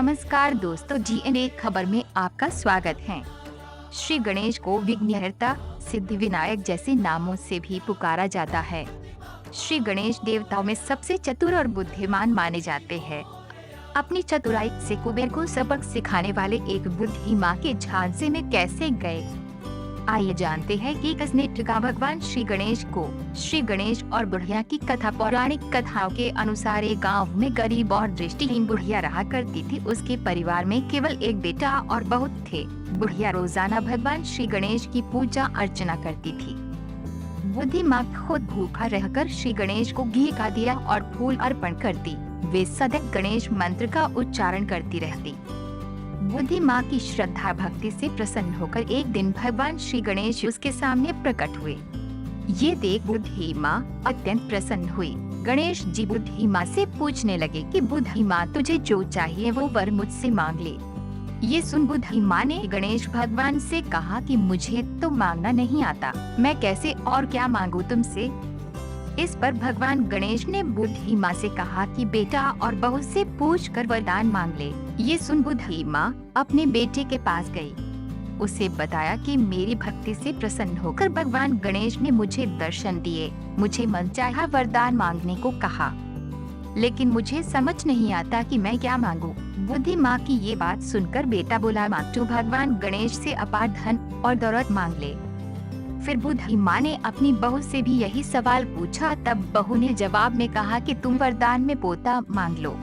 नमस्कार दोस्तों, जीएनए खबर में आपका स्वागत है। श्री गणेश को विघ्नहर्ता, सिद्धि विनायक जैसे नामों से भी पुकारा जाता है। श्री गणेश देवताओं में सबसे चतुर और बुद्धिमान माने जाते हैं। अपनी चतुराई से कुबेर को सबक सिखाने वाले एक बुद्धिमान के झांसे में कैसे गए, आइए जानते हैं कि किसने ठगा भगवान श्री गणेश को। श्री गणेश और बुढ़िया की कथा। पौराणिक कथाओं के अनुसार एक गांव में गरीब और दृष्टिहीन बुढ़िया रहा करती थी। उसके परिवार में केवल एक बेटा और बहू थे। बुढ़िया रोजाना भगवान श्री गणेश की पूजा अर्चना करती थी। बुद्धिमाँ खुद भूखा रहकर श्री गणेश को घी का दिया और फूल अर्पण करती। वे सदैव गणेश मंत्र का उच्चारण करती रहती। बुद्धिमाँ की श्रद्धा भक्ति से प्रसन्न होकर एक दिन भगवान श्री गणेश उसके सामने प्रकट हुए। ये देख बुद्धिमाँ अत्यंत प्रसन्न हुई। गणेश जी बुद्धिमाँ से पूछने लगे कि बुद्धिमाँ, तुझे जो चाहिए वो वर मुझसे मांग ले। ये सुन बुद्धिमाँ ने गणेश भगवान से कहा कि मुझे तो मांगना नहीं आता, मैं कैसे और क्या मांगू तुमसे। इस पर भगवान गणेश ने बुद्धिमाँ से कहा कि बेटा और बहू से पूछकर वरदान मांग ले। ये सुन बुद्धिमाँ अपने बेटे के पास गई। उसे बताया कि मेरी भक्ति से प्रसन्न होकर भगवान गणेश ने मुझे दर्शन दिए, मुझे मनचाहा वरदान मांगने को कहा, लेकिन मुझे समझ नहीं आता कि मैं क्या मांगू। बुद्धिमाँ की ये बात सुनकर बेटा बोला, माँ तू भगवान गणेश से अपार धन और दौलत मांग ले। फिर बुद्धिमाँ ने अपनी बहू से भी यही सवाल पूछा। तब बहू ने जवाब में कहा कि तुम वरदान में पोता मांग लो।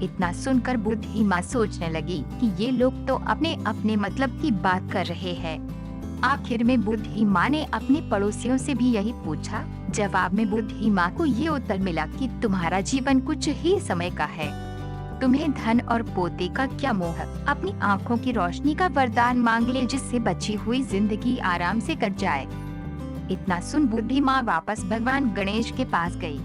इतना सुनकर बुद्धिमाँ सोचने लगी कि ये लोग तो अपने अपने मतलब की बात कर रहे हैं। आखिर में बुद्धिमाँ ने अपने पड़ोसियों से भी यही पूछा। जवाब में बुद्धिमाँ को ये उत्तर मिला कि तुम्हारा जीवन कुछ ही समय का है, तुम्हें धन और पोते का क्या मोह। अपनी आँखों की रोशनी का वरदान मांग ले, जिससे बची हुई जिंदगी आराम से कट जाए। इतना सुन बुद्धिमाँ वापस भगवान गणेश के पास गई।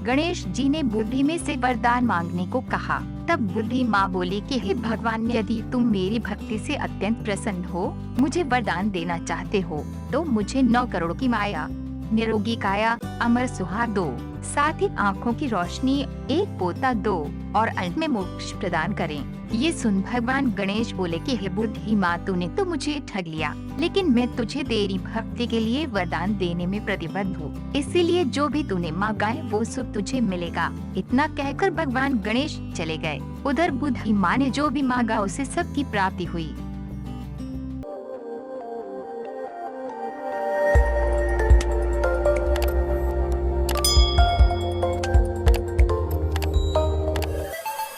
गणेश जी ने बुद्धि में से वरदान मांगने को कहा। तब बुद्धिमाँ बोली कि हे भगवान, यदि तुम मेरी भक्ति से अत्यंत प्रसन्न हो, मुझे वरदान देना चाहते हो, तो मुझे 9 करोड़ की माया, निरोगी काया, अमर सुहाग दो, साथ ही आँखों की रोशनी, एक पोता दो और अंत में मोक्ष प्रदान करें। ये सुन भगवान गणेश बोले कि हे बुद्धिमाँ, तूने तो मुझे ठग लिया, लेकिन मैं तुझे तेरी भक्ति के लिए वरदान देने में प्रतिबद्ध हूँ, इसीलिए जो भी तूने मांगा है वो सब तुझे मिलेगा। इतना कहकर भगवान गणेश चले गए। उधर बुद्धिमाँ ने जो भी मांगा उसे सबकी प्राप्ति हुई।